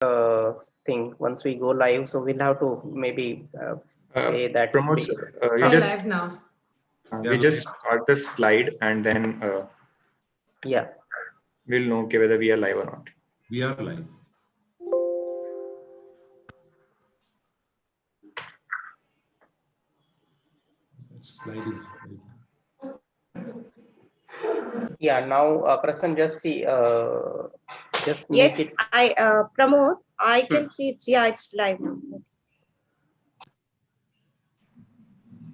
thing once we go live. So we'll have to maybe say that. Pramod, we are live now. We just start the slide and then yeah, we'll know whether we are live or not. We are live. That slide is. Yeah, now Prasan, just see, just make Yes, it. I Pramod, I can see it's, yeah, it's live now.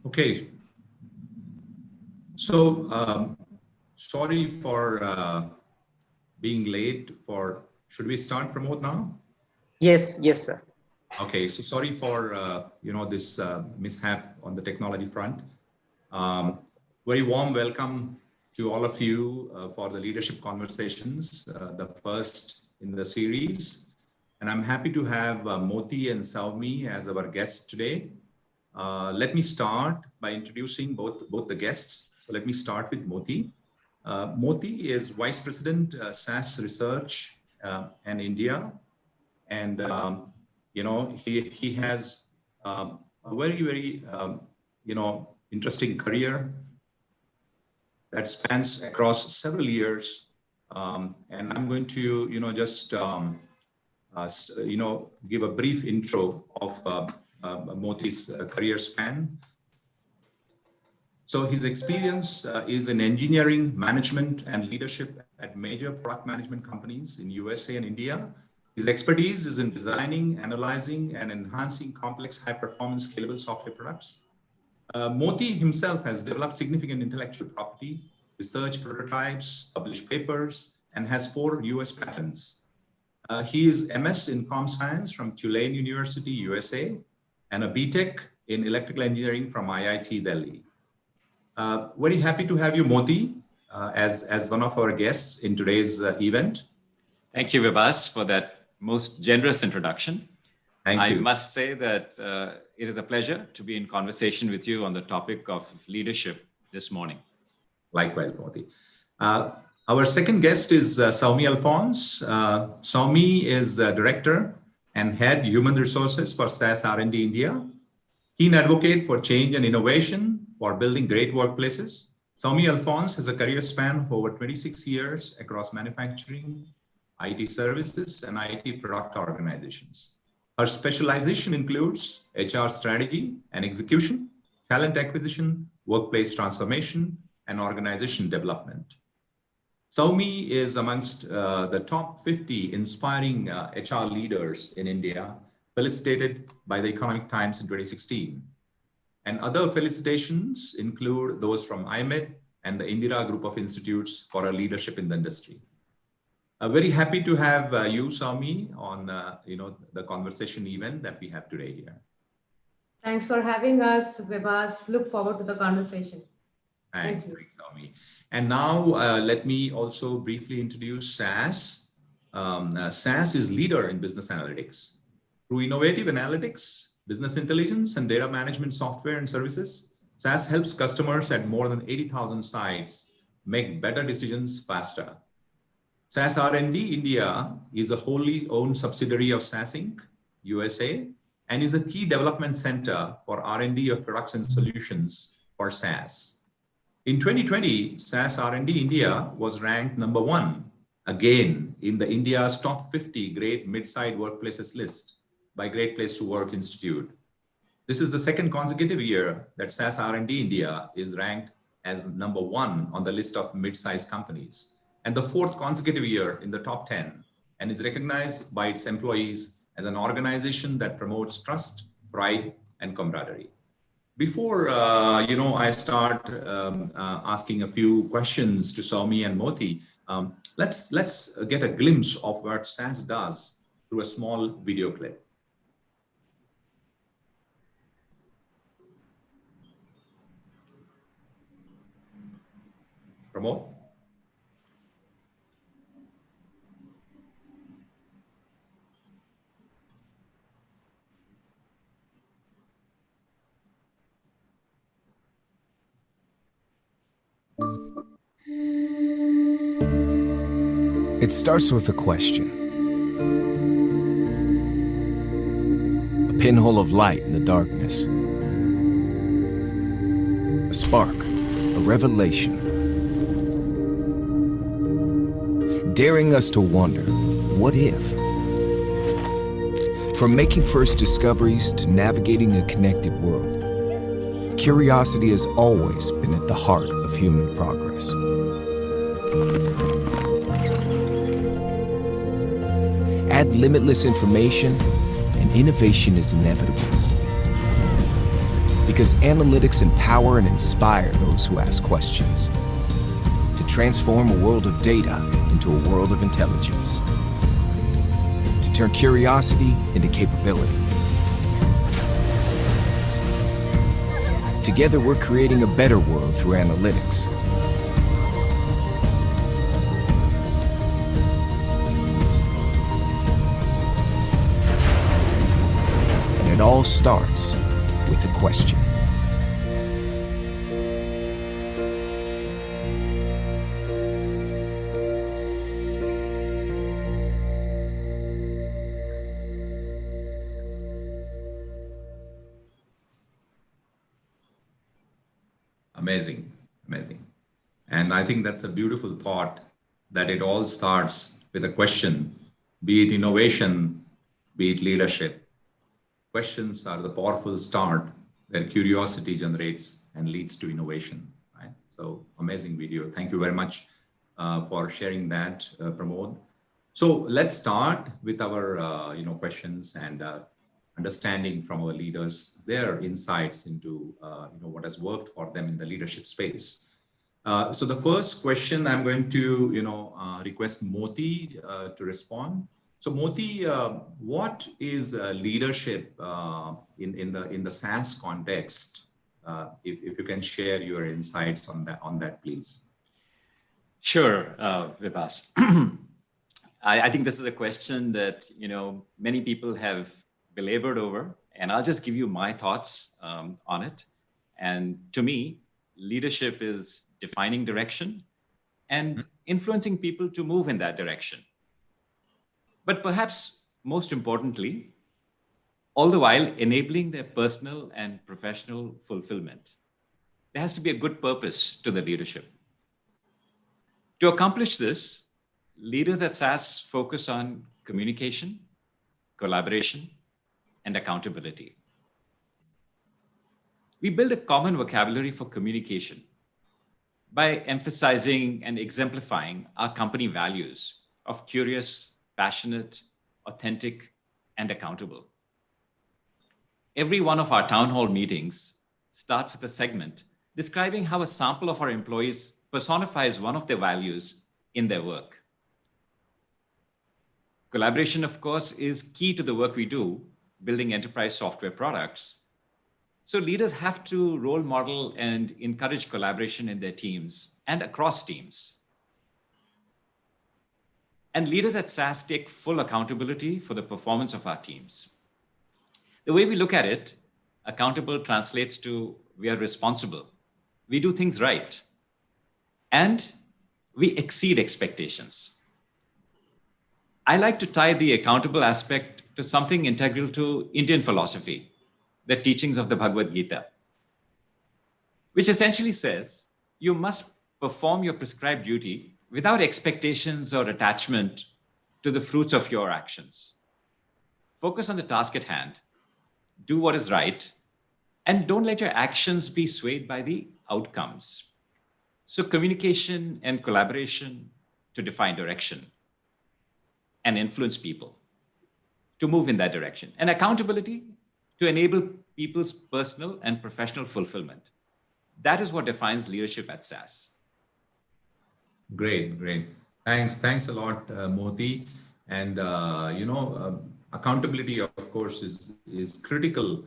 Okay. So sorry for being late. Should we start, Pramod, now? Yes, yes, sir. Okay, so sorry for this mishap on the technology front. Very warm welcome to all of you for the leadership conversations, the first in the series. And I'm happy to have Moti and Saumi as our guests today. Let me start by introducing both the guests. So let me start with Moti. Moti is Vice President, SaaS Research and India. And, he has a very, interesting career that spans across several years. And I'm going to, give a brief intro of Moti's career span. So his experience is in engineering, management, and leadership at major product management companies in USA and India. His expertise is in designing, analyzing, and enhancing complex, high-performance, scalable software products. Moti himself has developed significant intellectual property, research prototypes, published papers, and has 4 US patents. He is MS in Com Science from Tulane University, USA, and a BTech in electrical engineering from IIT Delhi. Very happy to have you, Moti, as one of our guests in today's event. Thank you, Vibhas, for that most generous introduction. Thank you. I must say that it is a pleasure to be in conversation with you on the topic of leadership this morning. Likewise, Moti. Our second guest is Saumi Alphonse. Saumi is Director and Head Human Resources for SaaS R&D India. Keen advocate for change and innovation for building great workplaces. Saumi Alphonse has a career span of over 26 years across manufacturing, IT services, and IT product organizations. Her specialization includes HR strategy and execution, talent acquisition, workplace transformation, and organization development. Saumi is amongst the top 50 inspiring HR leaders in India, felicitated by the Economic Times in 2016. And other felicitations include those from IMED and the Indira Group of Institutes for her leadership in the industry. Very happy to have you, Saumi, on the conversation event that we have today here. Thanks for having us, Vibhas. Look forward to the conversation. Thanks, Saumi. And now let me also briefly introduce SaaS. SaaS is leader in business analytics. Through innovative analytics, business intelligence, and data management software and services, SaaS helps customers at more than 80,000 sites make better decisions faster. SaaS R&D India is a wholly owned subsidiary of SaaS Inc. USA and is a key development center for R&D of products and solutions for SaaS. In 2020, SaaS R&D India was ranked #1 again in the India's top 50 great mid-sized workplaces list by Great Place to Work Institute. This is the second consecutive year that SaaS R&D India is ranked as #1 on the list of mid-sized companies, and the 4th consecutive year in the top 10, and is recognized by its employees as an organization that promotes trust, pride, and camaraderie. Before I start asking a few questions to Saumi and Moti, let's get a glimpse of what SaaS does through a small video clip. Pramod? It starts with a question. pinhole of light in the darkness. A spark, a revelation. Daring us to wonder, what if? From making first discoveries to navigating a connected world, curiosity has always been at the heart of human progress. Add limitless information, and innovation is inevitable. Because analytics empower and inspire those who ask questions. To transform a world of data into a world of intelligence. To turn curiosity into capability. Together, we're creating a better world through analytics. And it all starts with a question. Amazing, amazing. And I think that's a beautiful thought, that it all starts with a question, be it innovation, be it leadership. Questions are the powerful start where curiosity generates and leads to innovation, right? So amazing video. Thank you very much for sharing that, Pramod. So let's start with our questions and understanding from our leaders, their insights into what has worked for them in the leadership space. So the first question I'm going to request Moti to respond. So Moti, what is leadership in the SaaS context? If you can share your insights on that, please. Sure, Vibhas. I think this is a question that many people have belabored over, and I'll just give you my thoughts on it. And to me, leadership is defining direction and influencing people to move in that direction. But perhaps most importantly, all the while enabling their personal and professional fulfillment. There has to be a good purpose to the leadership. To accomplish this, leaders at SaaS focus on communication, collaboration, and accountability. We build a common vocabulary for communication by emphasizing and exemplifying our company values of curious, passionate, authentic, and accountable. Every one of our town hall meetings starts with a segment describing how a sample of our employees personifies one of their values in their work. Collaboration, of course, is key to the work we do, building enterprise software products. So leaders have to role model and encourage collaboration in their teams and across teams. And leaders at SaaS take full accountability for the performance of our teams. The way we look at it, accountable translates to we are responsible, we do things right, and we exceed expectations. I like to tie the accountable aspect to something integral to Indian philosophy, the teachings of the Bhagavad Gita, which essentially says you must perform your prescribed duty without expectations or attachment to the fruits of your actions. Focus on the task at hand, do what is right, and don't let your actions be swayed by the outcomes. So communication and collaboration to define direction and influence people to move in that direction, and accountability to enable people's personal and professional fulfillment. That is what defines leadership at SaaS. Great. Thanks a lot, Moti. And accountability, of course, is critical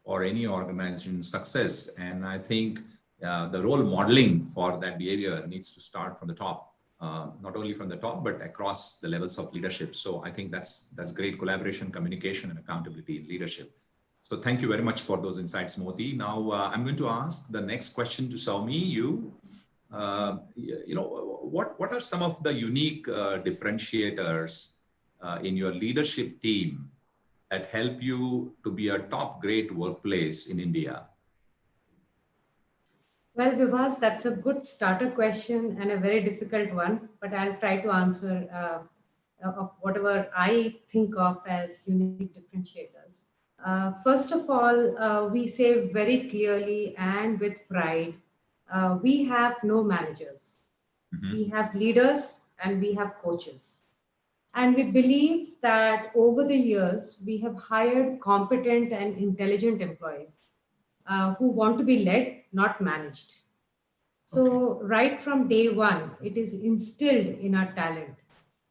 for any organization's success. And I think the role modeling for that behavior needs to start from the top. Not only from the top, but across the levels of leadership. So I think that's great collaboration, communication, and accountability in leadership. So thank you very much for those insights, Moti. Now I'm going to ask the next question to Saumi. What are some of the unique differentiators in your leadership team that help you to be a top great workplace in India? Well, Vibhas, that's a good starter question and a very difficult one, but I'll try to answer of whatever I think of as unique differentiators. First of all, we say very clearly and with pride, we have no managers. Mhm. We have leaders and we have coaches. And we believe that over the years, we have hired competent and intelligent employees who want to be led, not managed. Okay. So, right from day one, it is instilled in our talent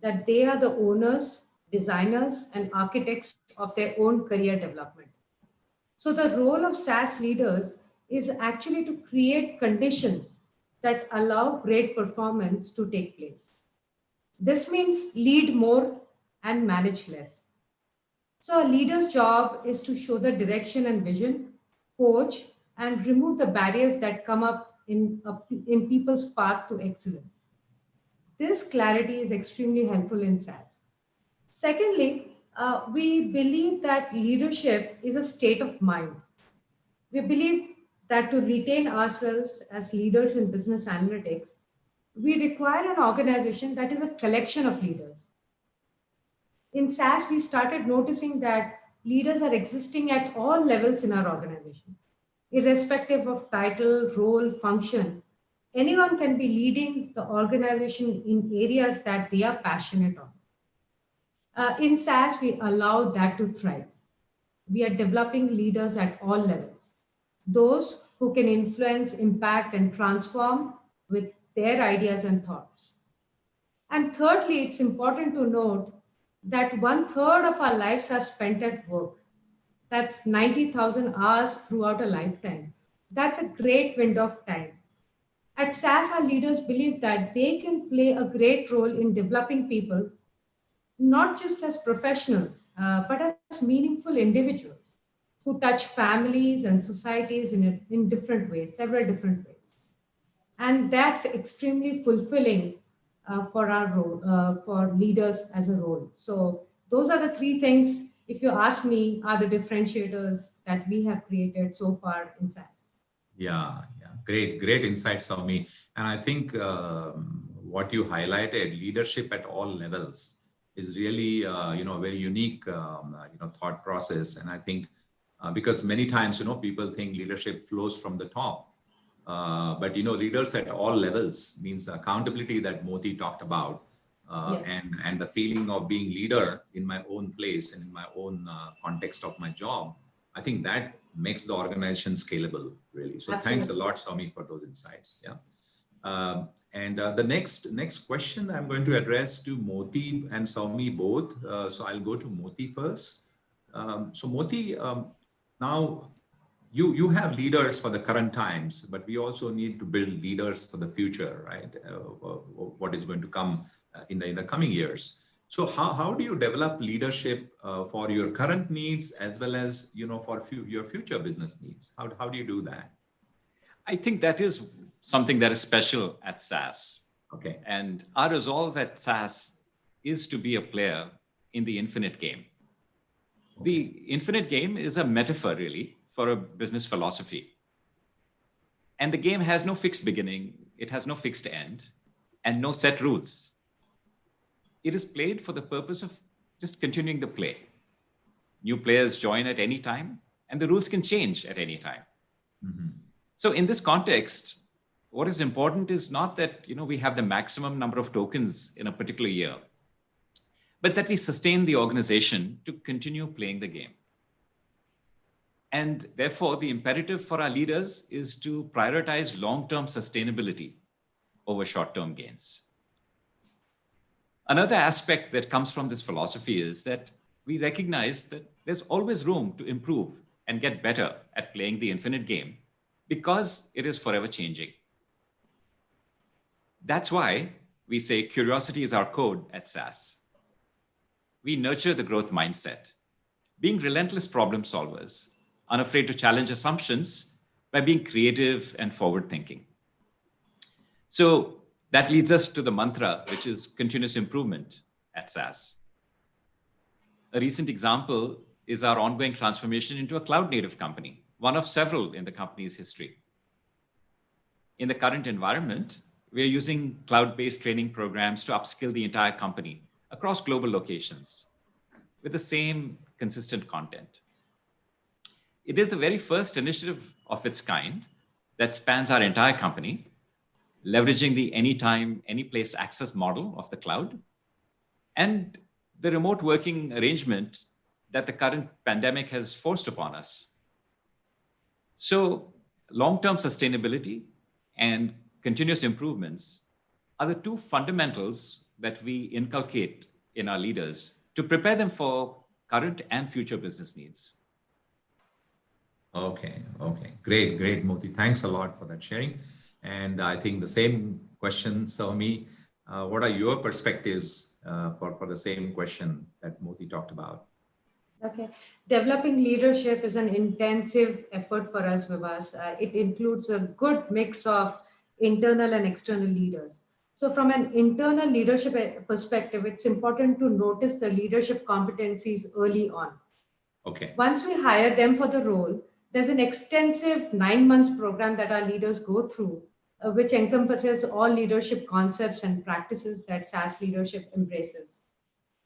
that they are the owners, designers, and architects of their own career development. So, the role of SaaS leaders is actually to create conditions that allow great performance to take place. This means lead more and manage less. So, a leader's job is to show the direction and vision, coach, and remove the barriers that come up in people's path to excellence. This clarity is extremely helpful in SaaS. Secondly, we believe that leadership is a state of mind. We believe that to retain ourselves as leaders in business analytics, we require an organization that is a collection of leaders. In SaaS, we started noticing that leaders are existing at all levels in our organization, irrespective of title, role, function. Anyone can be leading the organization in areas that they are passionate on. In SaaS, we allow that to thrive. We are developing leaders at all levels, those who can influence, impact, and transform with their ideas and thoughts. And thirdly, it's important to note that one third of our lives are spent at work. That's 90,000 hours throughout a lifetime. That's a great window of time. At SAS, our leaders believe that they can play a great role in developing people, not just as professionals, but as meaningful individuals who touch families and societies in different ways, several different ways. And that's extremely fulfilling for our role, for leaders as a role. So those are the three things, if you ask me, are the differentiators that we have created so far in SaaS. Yeah, yeah, great insights, Soumi. And I think what you highlighted, leadership at all levels, is really a very unique thought process. And I think because many times people think leadership flows from the top, but leaders at all levels means accountability that Moti talked about, and the feeling of being leader in my own place and in my own context of my job. I think that makes the organization scalable, really. So Absolutely. Thanks a lot, Soumi, for those insights. Yeah. And the next question I'm going to address to Moti and Soumi both. So I'll go to Moti first. So Moti, now you have leaders for the current times, but we also need to build leaders for the future, right? What is going to come in the coming years. So how do you develop leadership for your current needs as well as for your future business needs? How do you do that? I think that is something that is special at SaaS. Okay. And our resolve at SaaS is to be a player in the infinite game. Okay. The infinite game is a metaphor, really, for a business philosophy. And the game has no fixed beginning, it has no fixed end, and no set rules. It is played for the purpose of just continuing the play. New players join at any time, and the rules can change at any time. Mm-hmm. So in this context, what is important is not that we have the maximum number of tokens in a particular year, but that we sustain the organization to continue playing the game. And therefore, the imperative for our leaders is to prioritize long-term sustainability over short-term gains. Another aspect that comes from this philosophy is that we recognize that there's always room to improve and get better at playing the infinite game because it is forever changing. That's why we say curiosity is our code at SaaS. We nurture the growth mindset, being relentless problem solvers, unafraid to challenge assumptions by being creative and forward-thinking. So that leads us to the mantra, which is continuous improvement at SaaS. A recent example is our ongoing transformation into a cloud-native company, one of several in the company's history. In the current environment, we are using cloud-based training programs to upskill the entire company across global locations with the same consistent content. It is the very first initiative of its kind that spans our entire company, leveraging the anytime, anyplace access model of the cloud and the remote working arrangement that the current pandemic has forced upon us. So long-term sustainability and continuous improvements are the two fundamentals that we inculcate in our leaders to prepare them for current and future business needs. Okay. Great, Moti. Thanks a lot for that sharing. And I think the same question, Soumi, what are your perspectives for the same question that Moti talked about? Okay. Developing leadership is an intensive effort for us, Vibhas. It includes a good mix of internal and external leaders. So from an internal leadership perspective, it's important to notice the leadership competencies early on. Okay. Once we hire them for the role, there's an extensive 9 months program that our leaders go through, which encompasses all leadership concepts and practices that SaaS leadership embraces.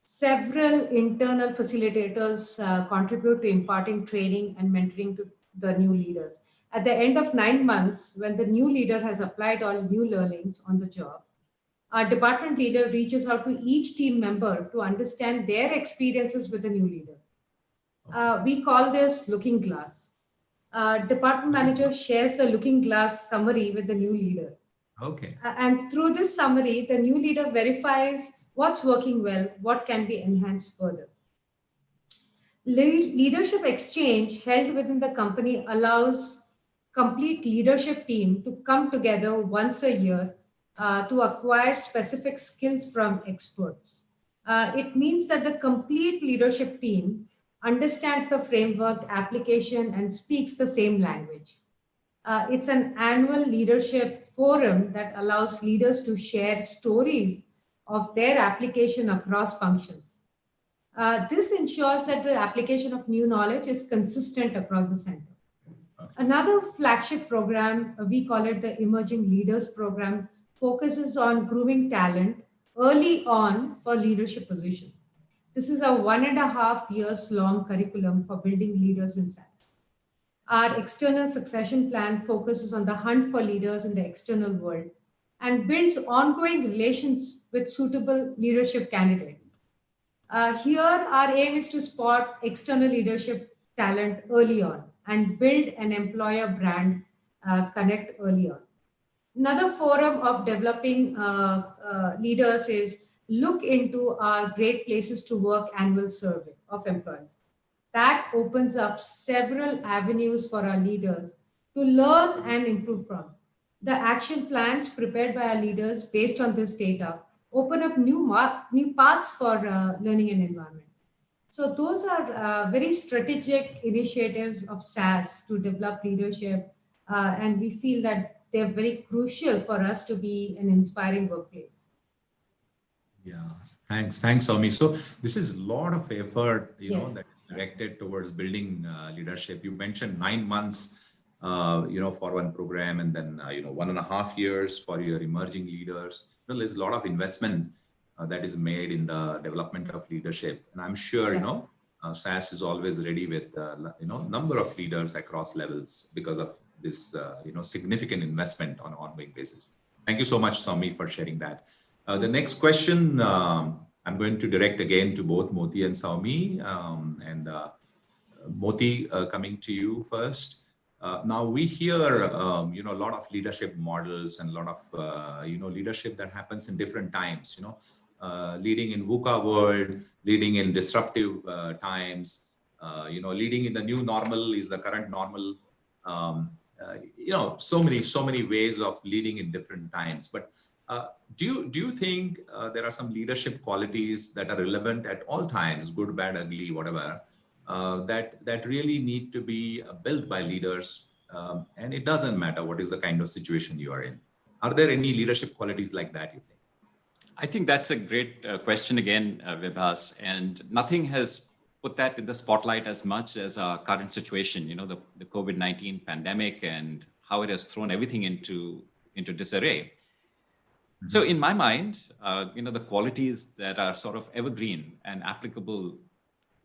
Several internal facilitators contribute to imparting training and mentoring to the new leaders. At the end of 9 months, when the new leader has applied all new learnings on the job, our department leader reaches out to each team member to understand their experiences with the new leader. We call this looking glass. Department manager shares the looking glass summary with the new leader. Okay. And through this summary, the new leader verifies what's working well, what can be enhanced further. Leadership exchange held within the company allows complete leadership team to come together once a year to acquire specific skills from experts. It means that the complete leadership team understands the framework, application, and speaks the same language. It's an annual leadership forum that allows leaders to share stories of their application across functions. This ensures that the application of new knowledge is consistent across the center. Another flagship program, we call it the Emerging Leaders Program, focuses on grooming talent early on for leadership position. This is a 1.5 years long curriculum for building leaders in SaaS. Our external succession plan focuses on the hunt for leaders in the external world and builds ongoing relations with suitable leadership candidates. Here, our aim is to spot external leadership talent early on and build an employer brand connect early on. Another forum of developing leaders is look into our Great Places to Work annual survey of employees. That opens up several avenues for our leaders to learn and improve from. The action plans prepared by our leaders based on this data open up new paths for learning and environment. So those are very strategic initiatives of SaaS to develop leadership, and we feel that they're very crucial for us to be an inspiring workplace. Yeah, thanks, Soumi. So this is a lot of effort, Yes. that is directed towards building leadership. You mentioned 9 months, for one program, and then 1.5 years for your emerging leaders. There's a lot of investment that is made in the development of leadership, and I'm sure SaaS is always ready with number of leaders across levels because of this significant investment on an ongoing basis. Thank you so much, Soumi, for sharing that. The next question I'm going to direct again to both Moti and Soumi, and Moti, coming to you first. Now we hear a lot of leadership models and a lot of leadership that happens in different times. Leading in VUCA world, leading in disruptive times. Leading in the new normal is the current normal. So many ways of leading in different times. But do you think there are some leadership qualities that are relevant at all times, good, bad, ugly, whatever, that really need to be built by leaders, and it doesn't matter what is the kind of situation you are in? Are there any leadership qualities like that, you think? I think that's a great question again, Vibhas, and nothing has put that in the spotlight as much as our current situation, the COVID-19 pandemic and how it has thrown everything into disarray. So in my mind, the qualities that are sort of evergreen and applicable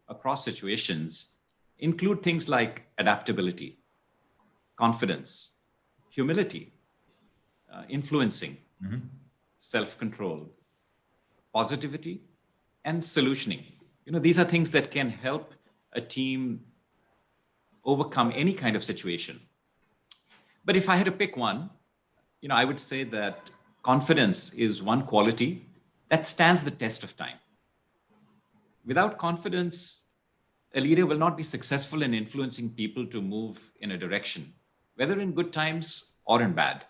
across situations include things like adaptability, confidence, humility, influencing, self-control, positivity, and solutioning. These are things that can help a team overcome any kind of situation. But if I had to pick one, I would say that confidence is one quality that stands the test of time. Without confidence, a leader will not be successful in influencing people to move in a direction, whether in good times or in bad.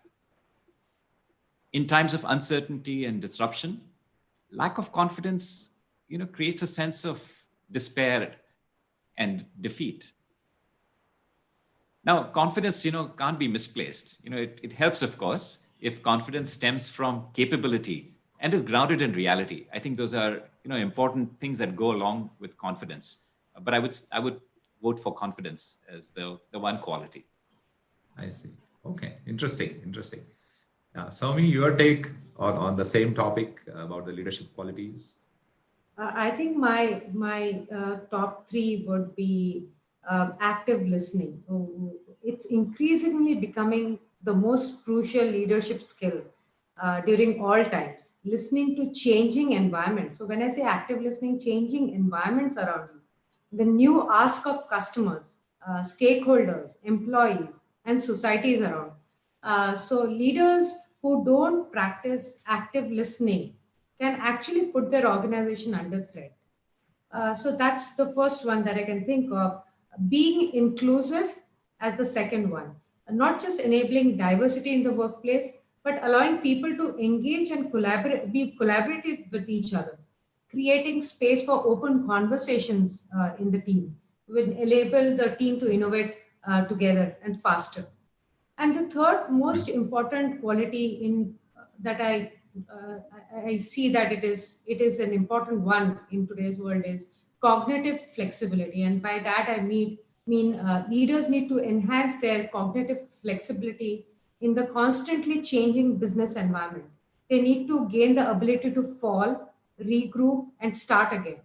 In times of uncertainty and disruption, lack of confidence, creates a sense of despair and defeat. Now, confidence, can't be misplaced. It helps, of course, if confidence stems from capability and is grounded in reality. I think those are, important things that go along with confidence. But I would vote for confidence as the one quality. I see. Okay, interesting. Soumi, your take on the same topic about the leadership qualities? I think my top three would be active listening. It's increasingly becoming the most crucial leadership skill during all times. Listening to changing environments. So when I say active listening, changing environments around you, the new ask of customers, stakeholders, employees, and societies around. So leaders who don't practice active listening can actually put their organization under threat. So that's the first one that I can think of. Being inclusive as the second one, not just enabling diversity in the workplace, but allowing people to engage and be collaborative with each other, creating space for open conversations in the team, will enable the team to innovate together and faster. And the third most important quality in that I see that it is an important one in today's world is cognitive flexibility. And by that I mean leaders need to enhance their cognitive flexibility in the constantly changing business environment. They need to gain the ability to fall, regroup, and start again.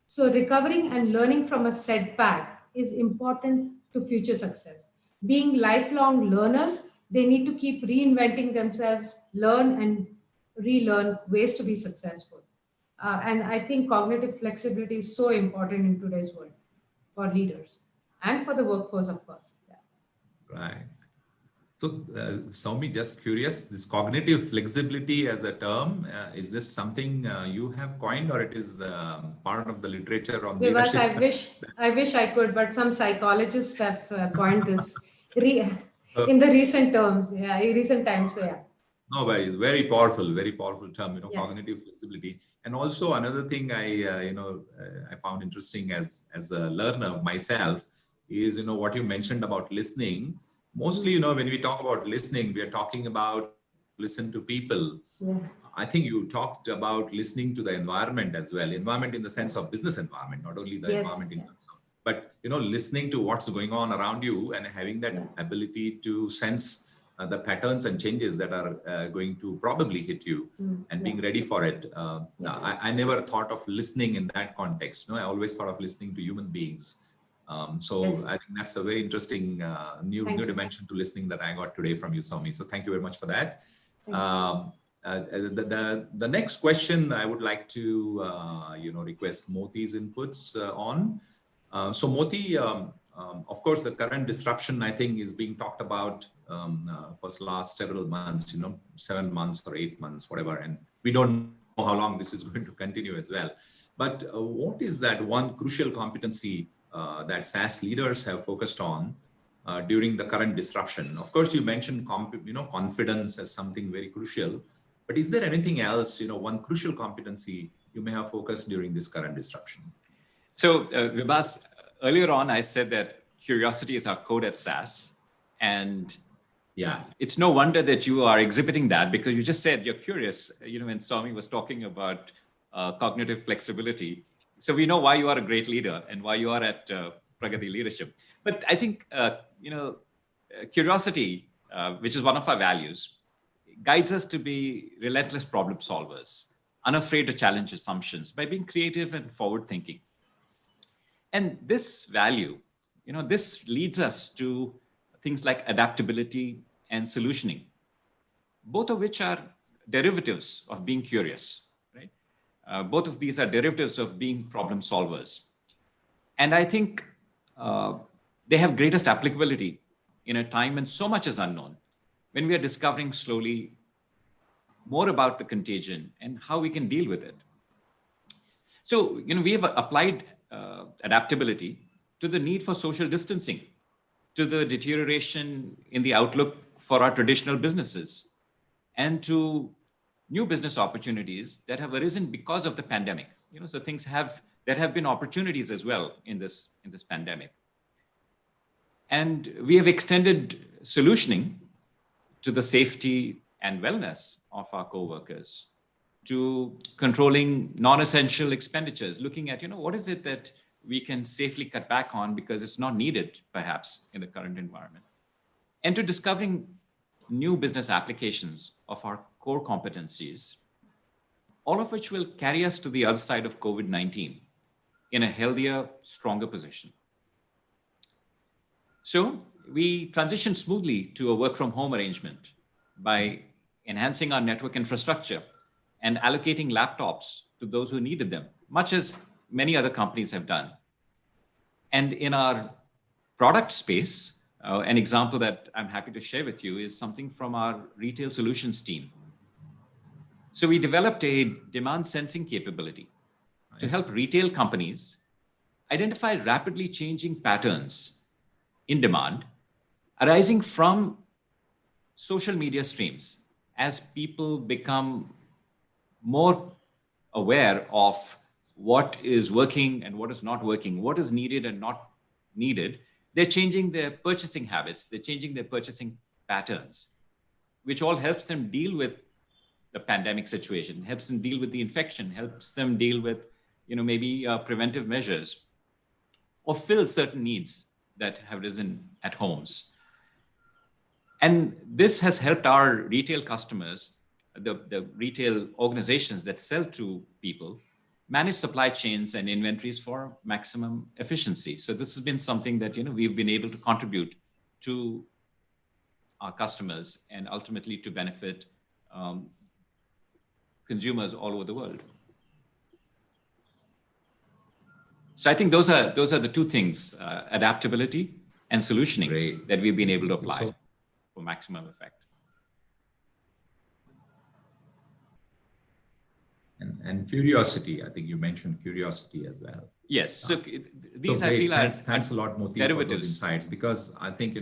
So recovering and learning from a setback is important to future success. Being lifelong learners, they need to keep reinventing themselves, learn and relearn ways to be successful. And I think cognitive flexibility is so important in today's world for leaders and for the workforce, of course. Yeah. Right. So, Soumi, just curious, this cognitive flexibility as a term, is this something you have coined, or it is part of the literature on leadership? I wish I could, but some psychologists have coined this in the recent terms, recent times. So yeah. No, but it's very powerful term, Yeah. cognitive flexibility. And also another thing I found interesting as a learner myself is, what you mentioned about listening. Mostly, when we talk about listening, we are talking about listen to people. Yeah. I think you talked about listening to the environment as well. Environment in the sense of business environment, not only the environment in terms of, but listening to what's going on around you and having that ability to sense the patterns and changes that are going to probably hit you and being ready for it. I never thought of listening in that context. I always thought of listening to human beings. I think that's a very interesting new dimension to listening that I got today from you, Soumi. So thank you very much for that. The next question I would like to request Moti's inputs on. So Moti, of course, the current disruption, I think, is being talked about for the last several months, 7 months or 8 months, whatever. And we don't know how long this is going to continue as well. But what is that one crucial competency that SaaS leaders have focused on during the current disruption? Of course, you mentioned confidence as something very crucial. But is there anything else, one crucial competency you may have focused during this current disruption? So, Vibhas, earlier on, I said that curiosity is our code at SaaS. And it's no wonder that you are exhibiting that, because you just said you're curious, when Soumi was talking about cognitive flexibility. So we know why you are a great leader and why you are at Pragati Leadership. But I think, curiosity, which is one of our values, guides us to be relentless problem solvers, unafraid to challenge assumptions by being creative and forward thinking. And this value, this leads us to things like adaptability and solutioning, both of which are derivatives of being curious, right? Both of these are derivatives of being problem solvers. And I think they have greatest applicability in a time when so much is unknown, when we are discovering slowly more about the contagion and how we can deal with it. So, we have applied adaptability to the need for social distancing, to the deterioration in the outlook for our traditional businesses, and to new business opportunities that have arisen because of the pandemic. So there have been opportunities as well in this pandemic. And we have extended solutioning to the safety and wellness of our co-workers, to controlling non-essential expenditures, looking at, what is it that we can safely cut back on because it's not needed, perhaps, in the current environment, and to discovering new business applications of our core competencies, all of which will carry us to the other side of COVID-19 in a healthier, stronger position. So we transitioned smoothly to a work from home arrangement by enhancing our network infrastructure and allocating laptops to those who needed them, much as many other companies have done. And in our product space, an example that I'm happy to share with you is something from our retail solutions team. So we developed a demand sensing capability to help retail companies identify rapidly changing patterns in demand arising from social media streams as people become more aware of what is working and what is not working, what is needed and not needed. They're changing their purchasing habits, they're changing their purchasing patterns, which all helps them deal with the pandemic situation, helps them deal with the infection, helps them deal with, maybe preventive measures, or fill certain needs that have risen at homes. And this has helped our retail customers, the retail organizations that sell to people, manage supply chains and inventories for maximum efficiency. So this has been something that we've been able to contribute to our customers and ultimately to benefit consumers all over the world. So I think those are the two things: adaptability and solutioning that we've been able to apply for maximum effect. And curiosity, I think you mentioned curiosity as well. Yes. So these, I feel, thanks a lot, Moti, for those insights, because I think,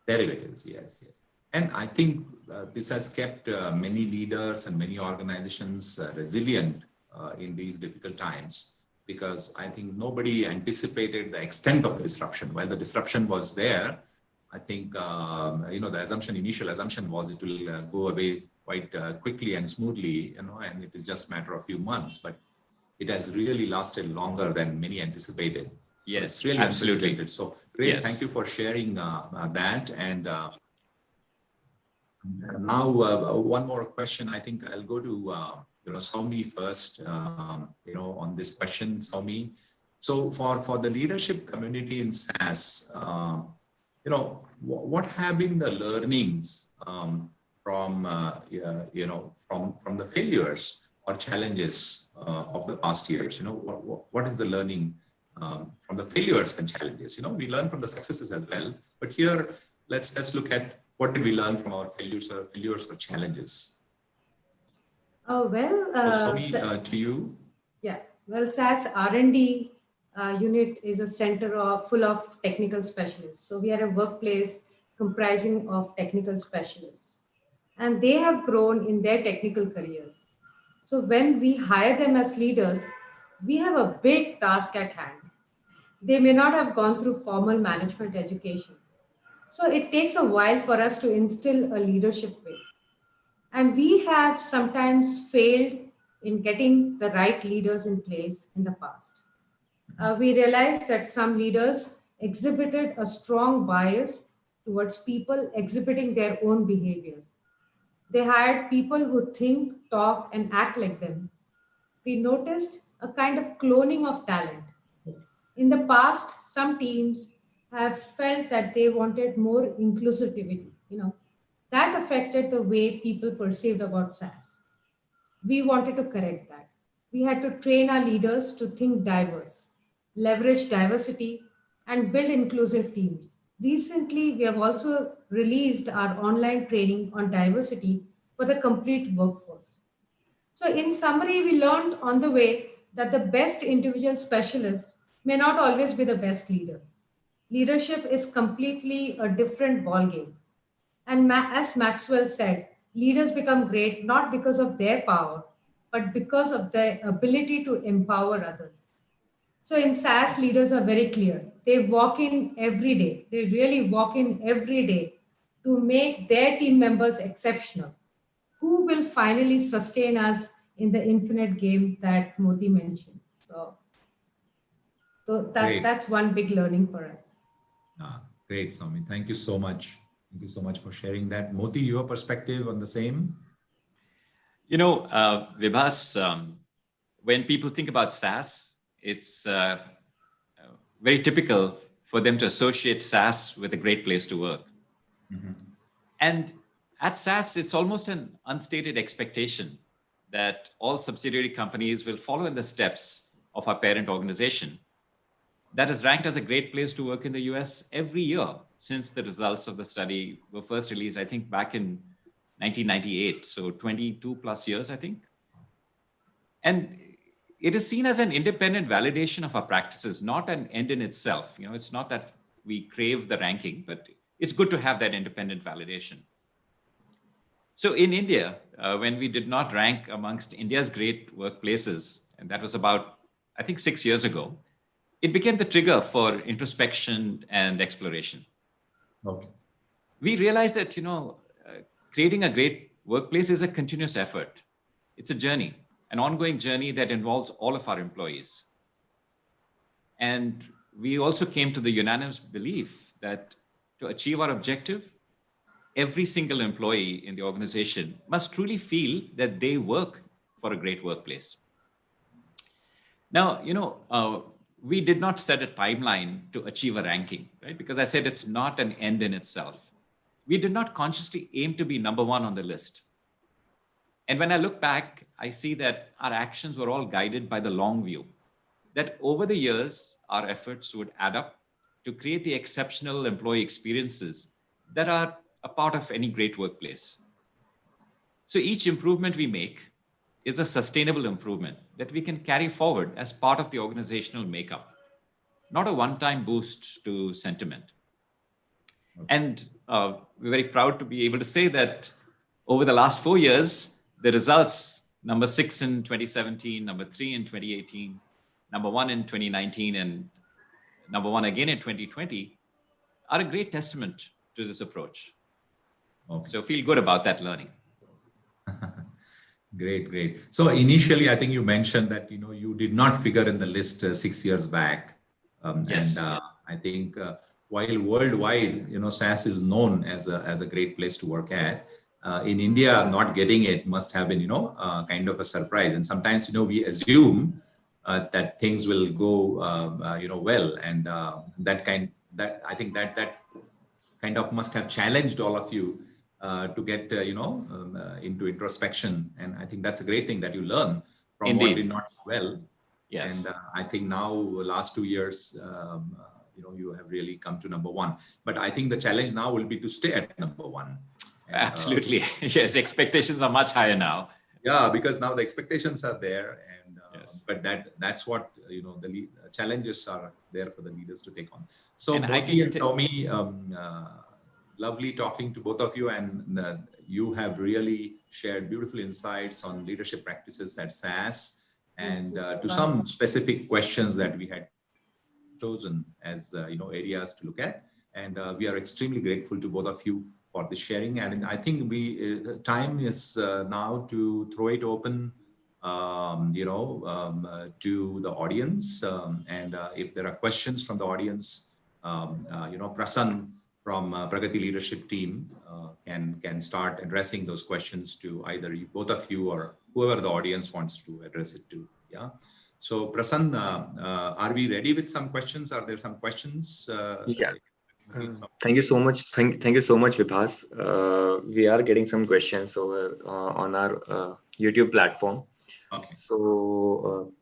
derivatives, yes. And I think this has kept many leaders and many organizations resilient in these difficult times, because I think nobody anticipated the extent of the disruption. While the disruption was there, I think, the initial assumption was it will go away quite quickly and smoothly, and it is just a matter of a few months, but it has really lasted longer than many anticipated. Yes, it's really absolutely. Anticipated. So great, yes. Thank you for sharing that. And now one more question. I think I'll go to Soumi first, on this question, Soumi. So for the leadership community in SaaS, what have been the learnings from the failures or challenges of the past years? What is the learning from the failures and challenges? We learn from the successes as well, but here let's look at what did we learn from our failures or challenges. Soumi, to you. Yeah, well, SaaS R&D unit is a center full of technical specialists. So we are a workplace comprising of technical specialists, and they have grown in their technical careers. So when we hire them as leaders, we have a big task at hand. They may not have gone through formal management education. So it takes a while for us to instill a leadership way. And we have sometimes failed in getting the right leaders in place in the past. We realized that some leaders exhibited a strong bias towards people exhibiting their own behaviors. They hired people who think, talk, and act like them. We noticed a kind of cloning of talent. In the past, some teams have felt that they wanted more inclusivity. That affected the way people perceived about SaaS. We wanted to correct that. We had to train our leaders to think diverse, leverage diversity, and build inclusive teams. Recently, we have also released our online training on diversity for the complete workforce. So, in summary, we learned on the way that the best individual specialist may not always be the best leader. Leadership is completely a different ballgame. And as Maxwell said, leaders become great not because of their power, but because of their ability to empower others. So in SaaS, leaders are very clear. They walk in every day. They really walk in every day to make their team members exceptional. Who will finally sustain us in the infinite game that Moti mentioned? Great. That's one big learning for us. Great, Swami. Thank you so much. Thank you so much for sharing that. Moti, your perspective on the same? Vibhas, when people think about SaaS, it's very typical for them to associate SaaS with a great place to work. Mm-hmm. And at SaaS, it's almost an unstated expectation that all subsidiary companies will follow in the steps of our parent organization that is ranked as a great place to work in the US every year since the results of the study were first released, I think, back in 1998. So 22 plus years, I think. And it is seen as an independent validation of our practices, not an end in itself. It's not that we crave the ranking, but it's good to have that independent validation. So in India, when we did not rank amongst India's great workplaces, and that was about, I think, 6 years ago, it became the trigger for introspection and exploration. Okay. We realized that, creating a great workplace is a continuous effort. It's a journey, an ongoing journey that involves all of our employees. And we also came to the unanimous belief that to achieve our objective, every single employee in the organization must truly feel that they work for a great workplace. Now, we did not set a timeline to achieve a ranking, right? Because I said it's not an end in itself. We did not consciously aim to be number one on the list. And when I look back, I see that our actions were all guided by the long view, that over the years, our efforts would add up to create the exceptional employee experiences that are a part of any great workplace. So each improvement we make is a sustainable improvement that we can carry forward as part of the organizational makeup, not a one-time boost to sentiment. Okay. And we're very proud to be able to say that over the last 4 years, the results, number 6 in 2017, number 3 in 2018, number 1 in 2019, and number 1 again in 2020, are a great testament to this approach. Okay. So feel good about that learning. Great. So initially, I think you mentioned that, you did not figure in the list 6 years back. Yes. And I think while worldwide, SaaS is known as a great place to work at, in India, not getting it must have been, kind of a surprise. And sometimes, we assume that things will go, well. And I think that kind of must have challenged all of you to get, into introspection. And I think that's a great thing that you learn from Indeed. what did not go well. Yes. And I think now, last 2 years, you have really come to number one. But I think the challenge now will be to stay at number one. And, absolutely. Yes, expectations are much higher now. Yeah, because now the expectations are there. And yes. But that's what, the challenges are there for the leaders to take on. So and Moti and Soumi, lovely talking to both of you, and you have really shared beautiful insights on leadership practices at SaaS, and to some specific questions that we had chosen as areas to look at. And we are extremely grateful to both of you for the sharing. And I think time is now to throw it open, to the audience. And if there are questions from the audience, Prasann from Pragati Leadership Team can start addressing those questions to either both of you or whoever the audience wants to address it to. Yeah. So Prasann, are we ready with some questions? Are there some questions? Yeah. Thank you so much. Thank you so much, Vibhas. We are getting some questions over on our YouTube platform. Okay. So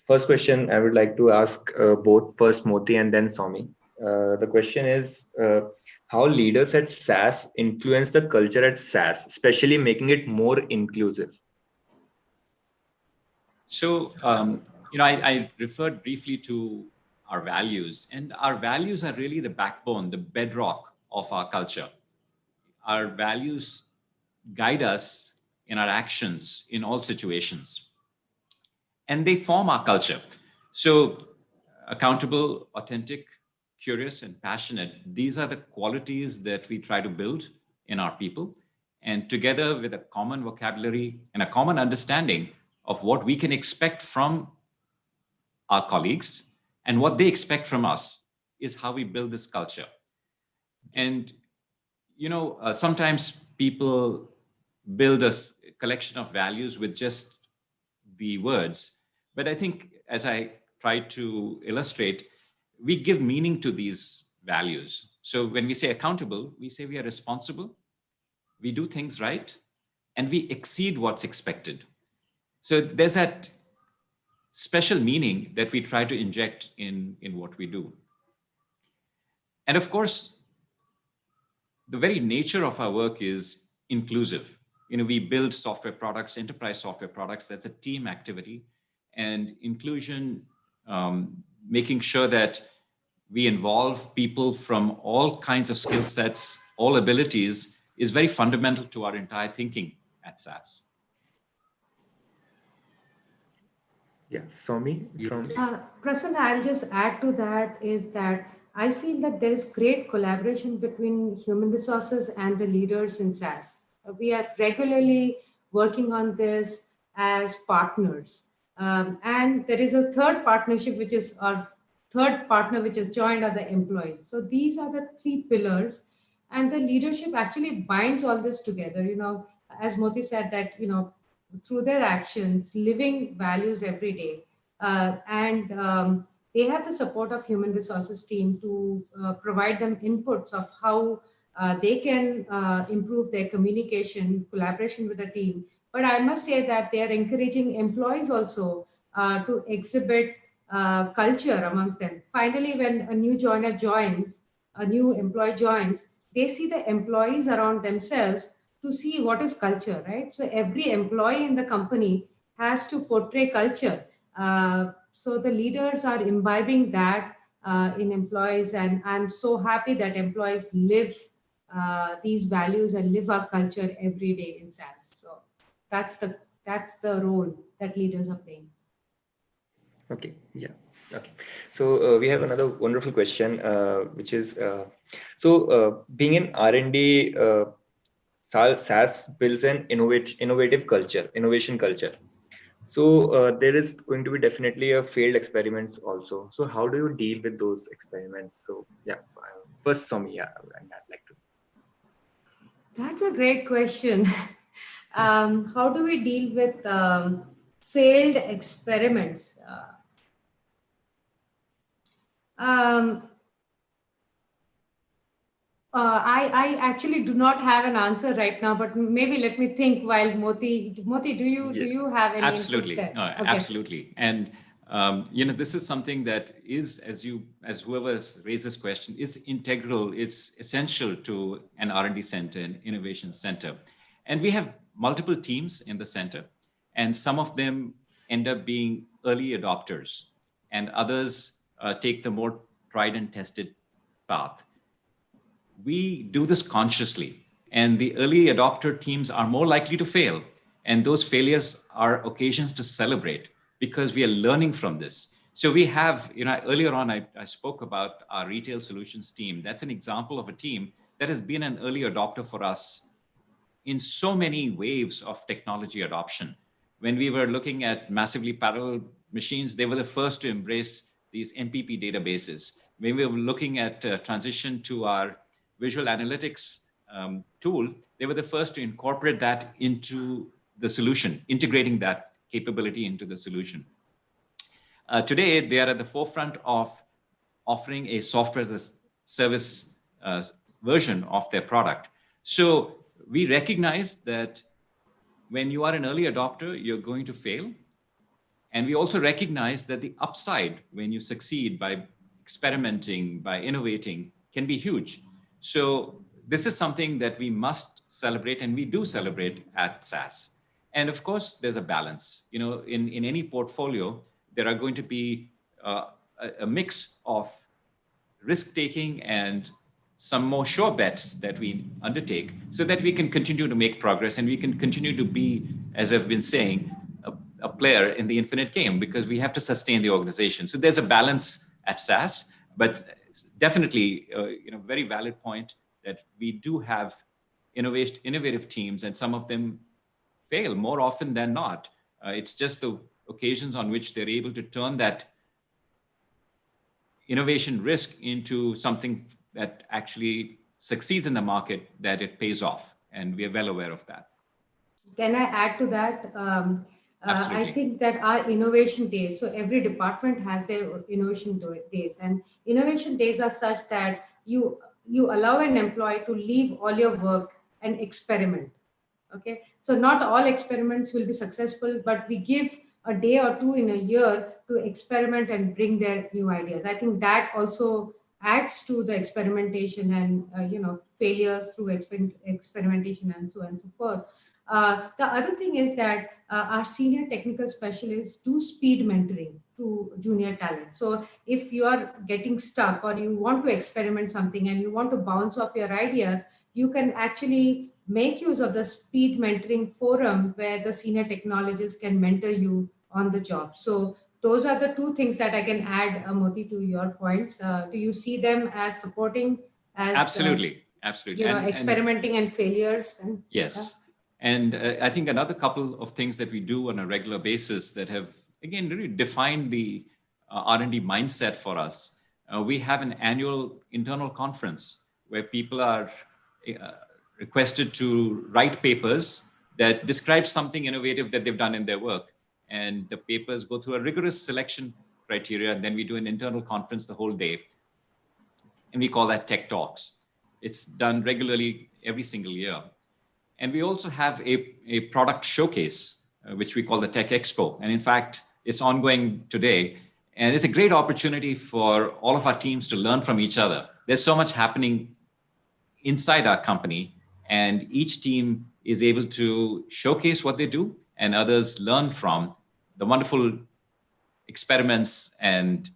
first question I would like to ask both first Moti and then Soumi. The question is how leaders at SAS influence the culture at SAS, especially making it more inclusive. So, I referred briefly to our values, and our values are really the backbone, the bedrock of our culture. Our values guide us in our actions in all situations, and they form our culture. So, accountable, authentic, curious, and passionate, these are the qualities that we try to build in our people. And together with a common vocabulary and a common understanding of what we can expect from our colleagues and what they expect from us is how we build this culture. And, sometimes people build a collection of values with just the words. But I think, as I tried to illustrate, we give meaning to these values. So when we say accountable, we say we are responsible, we do things right, and we exceed what's expected. So there's that special meaning that we try to inject in what we do. And of course, the very nature of our work is inclusive. We build software products, enterprise software products. That's a team activity. And inclusion, making sure that we involve people from all kinds of skill sets, all abilities, is very fundamental to our entire thinking at SAS. Yeah, Soumi from Prasanna, I'll just add to that is that I feel that there is great collaboration between human resources and the leaders in SAS. We are regularly working on this as partners. And there is a third partnership, which is our third partner, which is joined are the employees. So these are the three pillars. And the leadership actually binds all this together. As Moti said that, through their actions, living values every day. And they have the support of human resources team to provide them inputs of how they can improve their communication, collaboration with the team. But I must say that they are encouraging employees also to exhibit culture amongst them. Finally, when a new joiner joins, a new employee joins, they see the employees around themselves to see what is culture, right? So every employee in the company has to portray culture. So the leaders are imbibing that in employees, and I'm so happy that employees live these values and live our culture every day in SAS. So that's the role that leaders are playing. Okay, yeah. Okay, so we have another wonderful question, which is, being in R&D, SAS builds an innovative culture, innovation culture. So there is going to be definitely a failed experiments also. So how do you deal with those experiments? So yeah, first Soumi, yeah, and I'd like to. That's a great question. How do we deal with failed experiments? I actually do not have an answer right now, but maybe let me think while Moti, do you have any Absolutely. inputs there? No, Okay. absolutely. And this is something that is, as whoever has raised this question, is integral, is essential to an R&D center, an innovation center. And we have multiple teams in the center, and some of them end up being early adopters, and others take the more tried and tested path. We do this consciously, and the early adopter teams are more likely to fail. And those failures are occasions to celebrate because we are learning from this. So we have, earlier on, I spoke about our retail solutions team. That's an example of a team that has been an early adopter for us in so many waves of technology adoption. When we were looking at massively parallel machines, they were the first to embrace these MPP databases. When we were looking at transition to our visual analytics tool, they were the first to incorporate that into the solution, integrating that capability into the solution. Today, they are at the forefront of offering a software as a service version of their product. So we recognize that when you are an early adopter, you're going to fail. And we also recognize that the upside when you succeed by experimenting, by innovating, can be huge. So this is something that we must celebrate, and we do celebrate at SAS. And of course, there's a balance. You know, in any portfolio, there are going to be a mix of risk-taking and some more sure bets that we undertake so that we can continue to make progress and we can continue to be, as I've been saying, a player in the infinite game, because we have to sustain the organization. So there's a balance at SAS, but definitely, very valid point that we do have innovative teams, and some of them fail more often than not. It's just the occasions on which they're able to turn that innovation risk into something that actually succeeds in the market, that it pays off. And we are well aware of that. Can I add to that? Absolutely. I think that our innovation days, so every department has their innovation days, and innovation days are such that you allow an employee to leave all your work and experiment. Okay, so not all experiments will be successful, but we give a day or two in a year to experiment and bring their new ideas. I think that also adds to the experimentation and failures through experimentation and so on and so forth. The other thing is that our senior technical specialists do speed mentoring to junior talent. So if you are getting stuck or you want to experiment something and you want to bounce off your ideas, you can actually make use of the speed mentoring forum where the senior technologists can mentor you on the job. So those are the two things that I can add, Moti, to your points. Do you see them as supporting, as Absolutely. experimenting and failures? And, yes. And I think another couple of things that we do on a regular basis that have, again, really defined the R&D mindset for us. We have an annual internal conference where people are requested to write papers that describe something innovative that they've done in their work. And the papers go through a rigorous selection criteria, and then we do an internal conference the whole day. And we call that Tech Talks. It's done regularly every single year. And we also have a product showcase, which we call the Tech Expo. And in fact, it's ongoing today. And it's a great opportunity for all of our teams to learn from each other. There's so much happening inside our company, and each team is able to showcase what they do, and others learn from the wonderful experiments and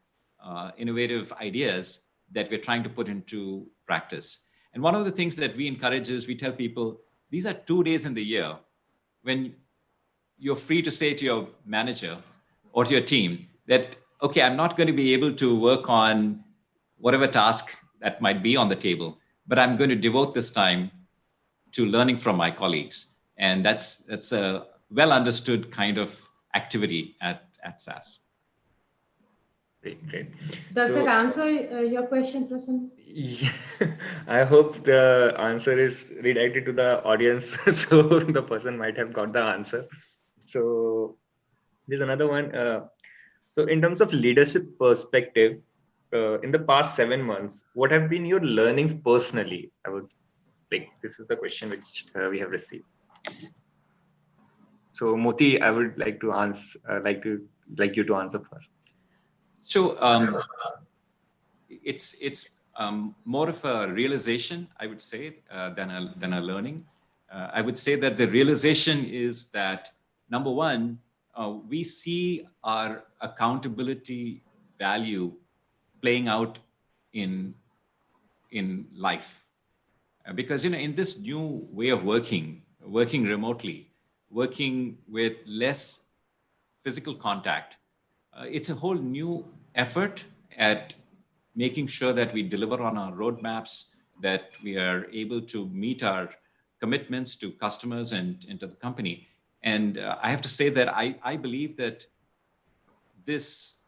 innovative ideas that we're trying to put into practice. And one of the things that we encourage is we tell people, these are 2 days in the year when you're free to say to your manager or to your team that, okay, I'm not going to be able to work on whatever task that might be on the table, but I'm going to devote this time to learning from my colleagues. And that's a well understood kind of activity at SAS. Great. Does that answer your question, Prasanna? Yeah, I hope the answer is redirected to the audience, so the person might have got the answer. So there's another one. So in terms of leadership perspective, in the past 7 months, what have been your learnings personally? I would like, this is the question which we have received. So Moti, I would like to answer, like you to answer first. So it's more of a realization, I would say, than a learning. I would say that the realization is that, number one, we see our accountability value playing out in life, because in this new way of working remotely, working with less physical contact, it's a whole new effort at making sure that we deliver on our roadmaps, that we are able to meet our commitments to customers and to the company. And I have to say that I believe that this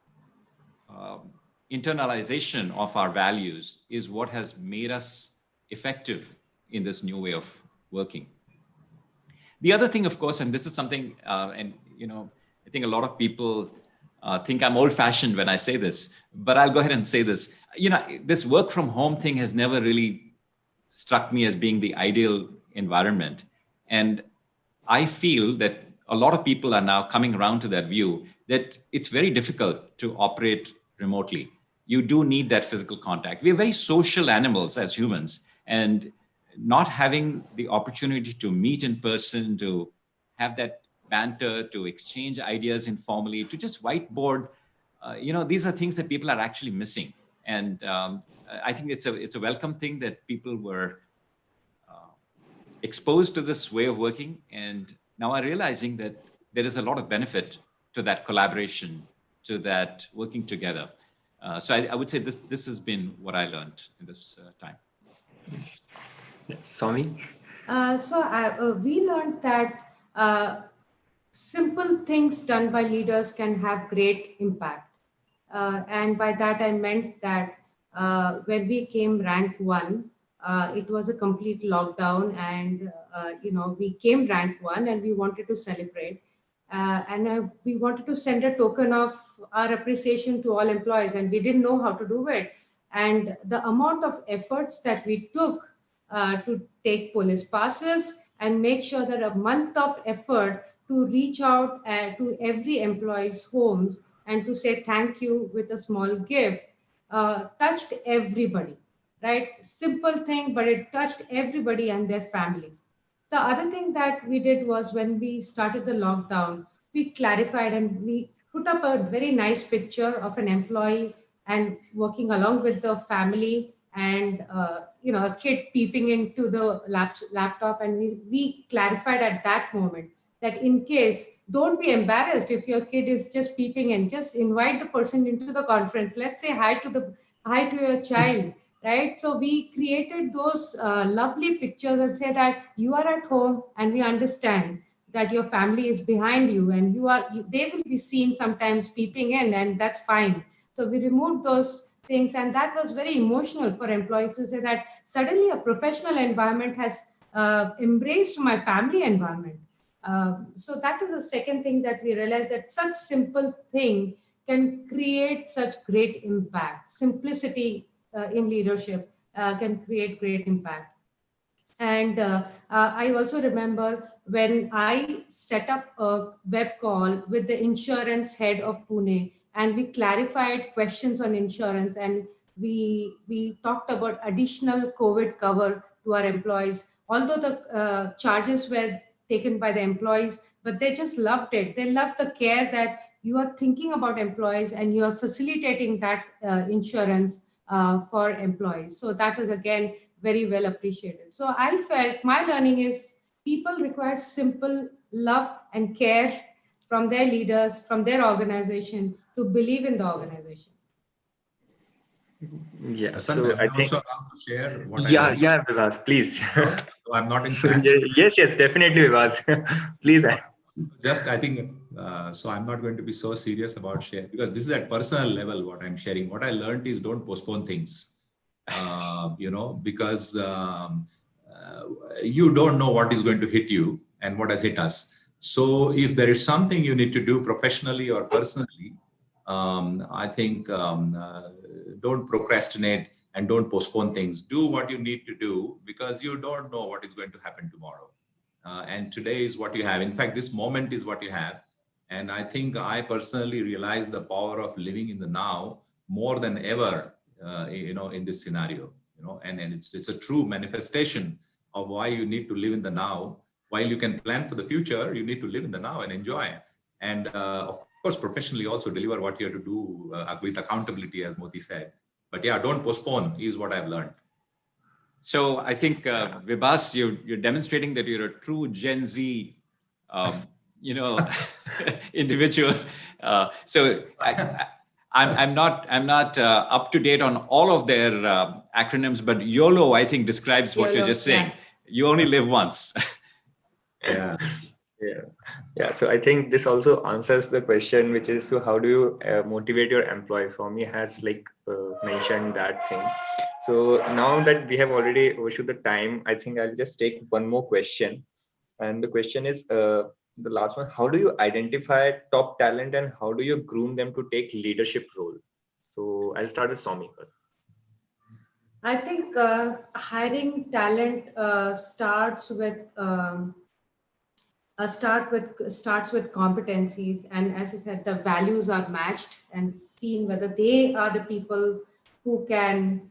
internalization of our values is what has made us effective in this new way of working. The other thing, of course, and this is something, and I think a lot of people think I'm old-fashioned when I say this, but I'll go ahead and say this. This work from home thing has never really struck me as being the ideal environment. And I feel that a lot of people are now coming around to that view that it's very difficult to operate remotely. You do need that physical contact. We are very social animals as humans, and not having the opportunity to meet in person, to have that banter, to exchange ideas informally, to just whiteboard, these are things that people are actually missing. And I think it's a welcome thing that people were exposed to this way of working, and now are realizing that there is a lot of benefit to that collaboration, to that working together. So I would say this has been what I learned in this time. Swami? We learned that simple things done by leaders can have great impact. And by that, I meant that when we came rank 1, it was a complete lockdown, and we came rank 1 and we wanted to celebrate. And we wanted to send a token of our appreciation to all employees, and we didn't know how to do it. And the amount of efforts that we took to take police passes and make sure that a month of effort to reach out to every employee's homes and to say thank you with a small gift touched everybody, right? Simple thing, but it touched everybody and their families. The other thing that we did was, when we started the lockdown, we clarified and we put up a very nice picture of an employee and working along with the family, and a kid peeping into the laptop. And we clarified at that moment that in case, don't be embarrassed if your kid is just peeping in. Just invite the person into the conference. Let's say hi to your child, right? So we created those lovely pictures and say that you are at home and we understand that your family is behind you, and they will be seen sometimes peeping in, and that's fine. So we removed those things, and that was very emotional for employees to say that suddenly a professional environment has embraced my family environment. So that is the second thing that we realized, that such simple thing can create such great impact. Simplicity in leadership can create great impact. And I also remember when I set up a web call with the insurance head of Pune, and we clarified questions on insurance, and we talked about additional COVID cover to our employees. Although the charges were taken by the employees, but they just loved it. They loved the care that you are thinking about employees and you are facilitating that insurance for employees. So that was again very well appreciated. So I felt my learning is people require simple love and care from their leaders, from their organization, to believe in the organization. Yeah, Son, so I think. Also allowed to share what I Yeah, learned? yeah, Vivas, please. So I'm not in So, SaaS. yes, definitely, Vivas. Please. Just, I think, so I'm not going to be so serious about share, because this is at personal level what I'm sharing. What I learned is don't postpone things, because you don't know what is going to hit you and what has hit us. So if there is something you need to do professionally or personally, I think don't procrastinate and don't postpone things. Do what you need to do, because you don't know what is going to happen tomorrow. And today is what you have. In fact, this moment is what you have. And I think I personally realize the power of living in the now more than ever, in this scenario, and it's a true manifestation of why you need to live in the now. While you can plan for the future, you need to live in the now and enjoy. And of course, professionally also deliver what you have to do with accountability, as Moti said. But yeah, don't postpone is what I've learned. So I think, Vibhas, you're demonstrating that you're a true Gen Z, individual. So I'm not up to date on all of their acronyms, but YOLO, I think, describes what you're YOLO, just saying. yeah. You only live once. Yeah. Yeah. So I think this also answers the question, which is to how do you motivate your employees? Swami has mentioned that thing. So now that we have already overshoot the time, I think I'll just take one more question. And the question is the last one: how do you identify top talent and how do you groom them to take leadership role? So I'll start with Swami first. I think hiring talent starts with competencies, and as I said, the values are matched and seen whether they are the people who can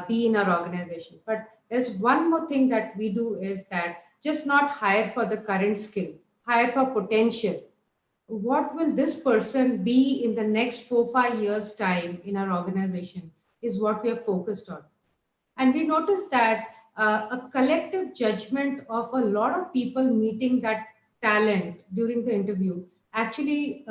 be in our organization. But there's one more thing that we do is that just not hire for the current skill, hire for potential. What will this person be in the next 4 5 years time in our organization is what we are focused on. And we noticed that a collective judgment of a lot of people meeting that talent during the interview actually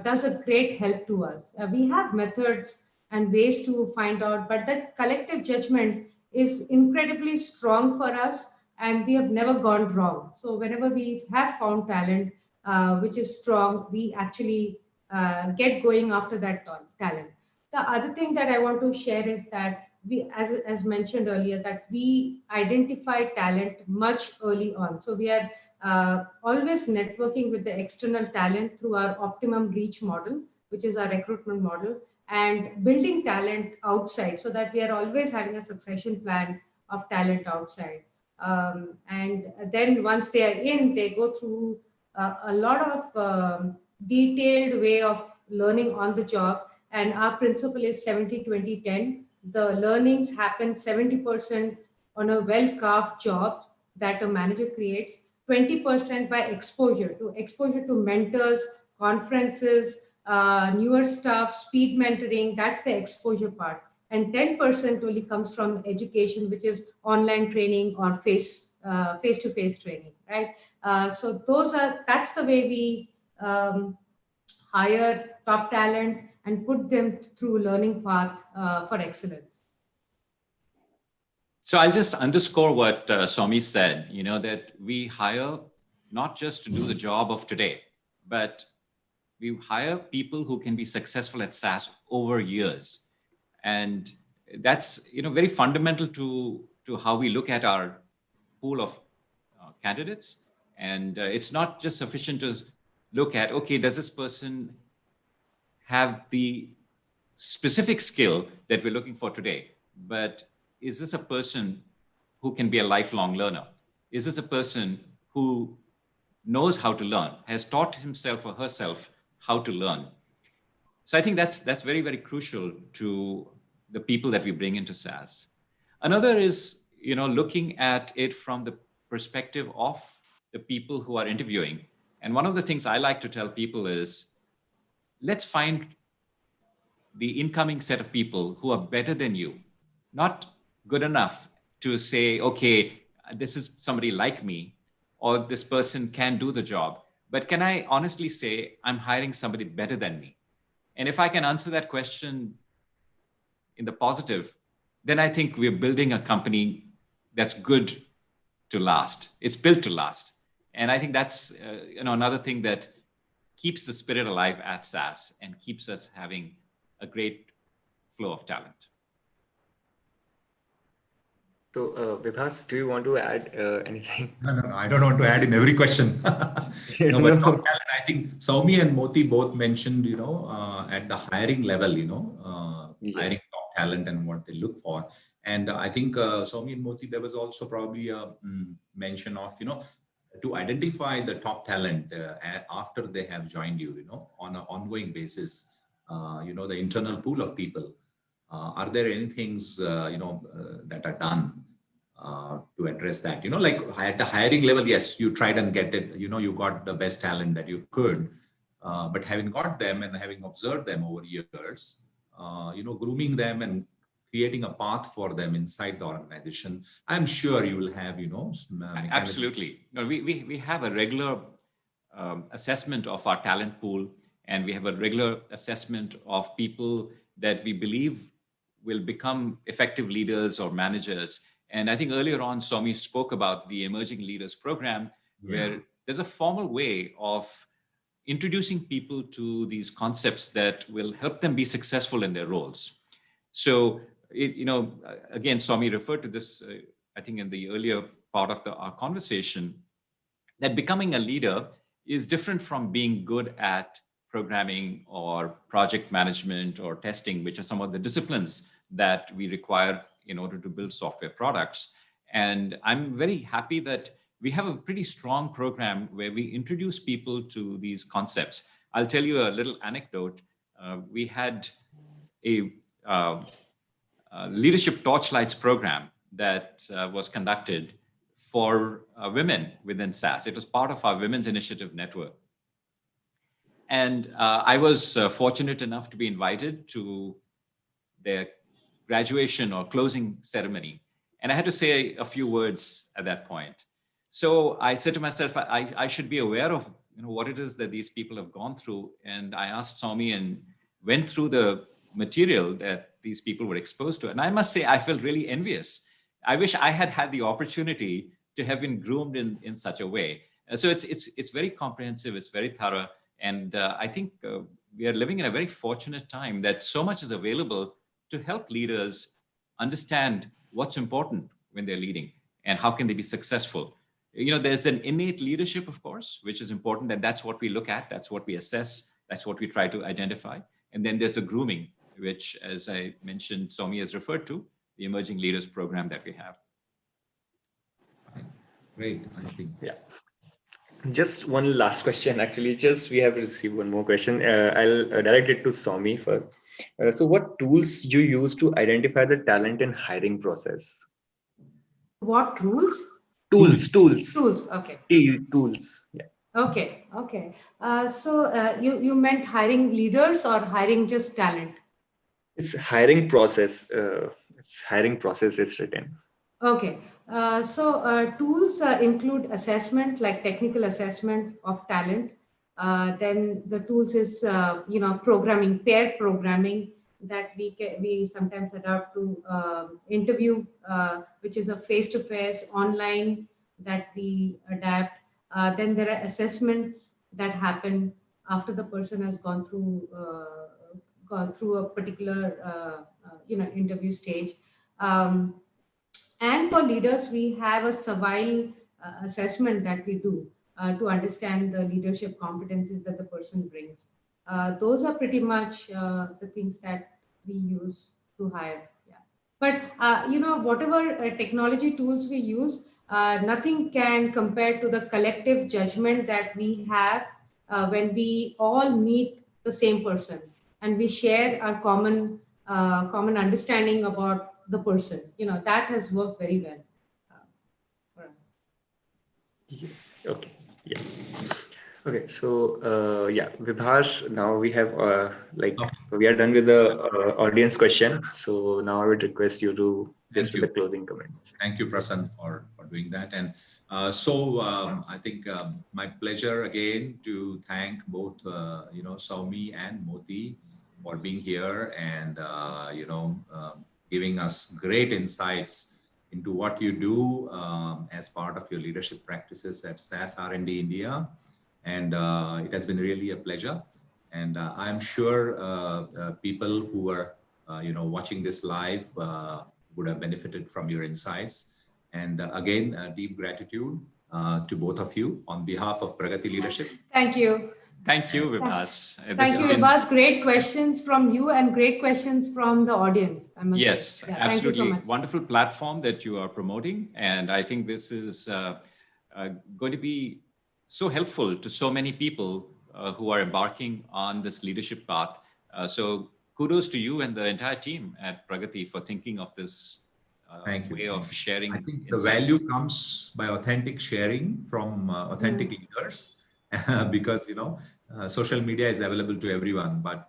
does a great help to us. We have methods and ways to find out, but that collective judgment is incredibly strong for us, and we have never gone wrong. So whenever we have found talent which is strong, we actually get going after that talent. The other thing that I want to share is that we, as mentioned earlier, that we identify talent much early on. So we are always networking with the external talent through our optimum reach model, which is our recruitment model, and building talent outside so that we are always having a succession plan of talent outside. And then once they are in, they go through a lot of detailed way of learning on the job. And our principle is 70-20-10. The learnings happen 70% on a well-carved job that a manager creates, 20% by exposure to mentors, conferences, newer stuff, speed mentoring. That's the exposure part. And 10% only comes from education, which is online training or face-to-face training, right? So that's the way we hire top talent and put them through learning path for excellence. So I'll just underscore what Somi said, that we hire not just to do the job of today, but we hire people who can be successful at SaaS over years. And that's, very fundamental to how we look at our pool of candidates. And it's not just sufficient to look at, okay, does this person have the specific skill that we're looking for today? But is this a person who can be a lifelong learner? Is this a person who knows how to learn, has taught himself or herself how to learn? So I think that's very, very crucial to the people that we bring into SaaS. Another is, looking at it from the perspective of the people who are interviewing. And one of the things I like to tell people is, let's find the incoming set of people who are better than you, not good enough to say, okay, this is somebody like me, or this person can do the job. But can I honestly say, I'm hiring somebody better than me? And if I can answer that question in the positive, then I think we're building a company that's good to last. It's built to last. And I think that's another thing that keeps the spirit alive at SaaS and keeps us having a great flow of talent. So, Vibhas, do you want to add anything? No. I don't want to add in every question. No, but top talent, I think Soumi and Moti both mentioned, at the hiring level, hiring top talent and what they look for. And I think Soumi and Moti, there was also probably a mention of, to identify the top talent after they have joined you, on an ongoing basis, the internal pool of people. Are there any things, that are done to address that? Like at the hiring level, yes, you tried and get it, you got the best talent that you could, but having got them and having observed them over years, grooming them and creating a path for them inside the organization, I'm sure you will have, Absolutely. No, we have a regular assessment of our talent pool, And we have a regular assessment of people that we believe will become effective leaders or managers. And I think earlier on, Somi spoke about the Emerging Leaders Program, where there's a formal way of introducing people to these concepts that will help them be successful in their roles. So, again, Somi referred to this, I think, in the earlier part of our conversation, that becoming a leader is different from being good at programming or project management or testing, which are some of the disciplines that we require in order to build software products. And I'm very happy that we have a pretty strong program where we introduce people to these concepts. I'll tell you a little anecdote. We had a leadership torchlights program that was conducted for women within SAS. It was part of our Women's Initiative Network. And I was fortunate enough to be invited to their graduation or closing ceremony. And I had to say a few words at that point. So I said to myself, I should be aware of what it is that these people have gone through. And I asked Somi and went through the material that these people were exposed to. And I must say, I felt really envious. I wish I had had the opportunity to have been groomed in such a way. So it's very comprehensive, it's very thorough. And I think we are living in a very fortunate time that so much is available to help leaders understand what's important when they're leading and how can they be successful. There's an innate leadership, of course, which is important. And that's what we look at. That's what we assess. That's what we try to identify. And then there's the grooming, which, as I mentioned, Somi has referred to, the Emerging Leaders Program that we have. Great, I think. Yeah. Just one last question. Actually, we have received one more question. I'll direct it to Somi first. So what tools you use to identify the talent in hiring process? What rules? Tools. Okay. Tools. Yeah. Okay. So you meant hiring leaders or hiring just talent? It's hiring process. It's written. Okay. So tools include assessment, like technical assessment of talent. Then the tools is programming, pair programming that we sometimes adopt to interview, which is a face-to-face online that we adapt. Then there are assessments that happen after the person has gone through a particular interview stage. And for leaders, we have a survival assessment that we do to understand the leadership competencies that the person brings. Those are pretty much the things that we use to hire. Yeah. But, whatever technology tools we use, nothing can compare to the collective judgment that we have when we all meet the same person and we share our common understanding about the person. That has worked very well for us. Yes. Okay. Yeah. Okay. So Vibhas, now we have we are done with the audience question. So now I would request you to with the closing comments. Thank you, Prasanth, for doing that. And I think my pleasure again to thank both Soumi and Moti for being here and giving us great insights into what you do as part of your leadership practices at SAS R&D India. And it has been really a pleasure. And I'm sure people who are, watching this live would have benefited from your insights. And again, deep gratitude to both of you on behalf of Pragati Leadership. Thank you. Thank you, Vibhas. Thank you, Vibhas. Great questions from you and great questions from the audience. Yes, yeah, absolutely. thank you so much. Wonderful platform that you are promoting. And I think this is going to be so helpful to so many people who are embarking on this leadership path. So kudos to you and the entire team at Pragati for thinking of this way of sharing. I think insights. the value comes by authentic sharing from authentic leaders. Because social media is available to everyone, but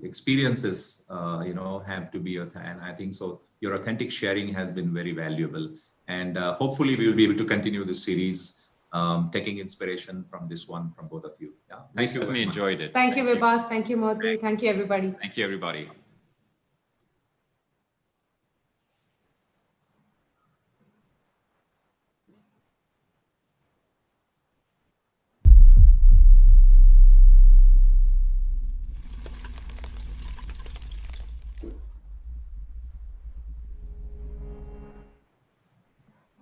experiences have to be, and I think so your authentic sharing has been very valuable, and hopefully we will be able to continue this series taking inspiration from this one from both of you. Yeah, I certainly enjoyed it. Thank you, Vibhas. Thank you, Moti. Thank you, everybody. Thank you, everybody.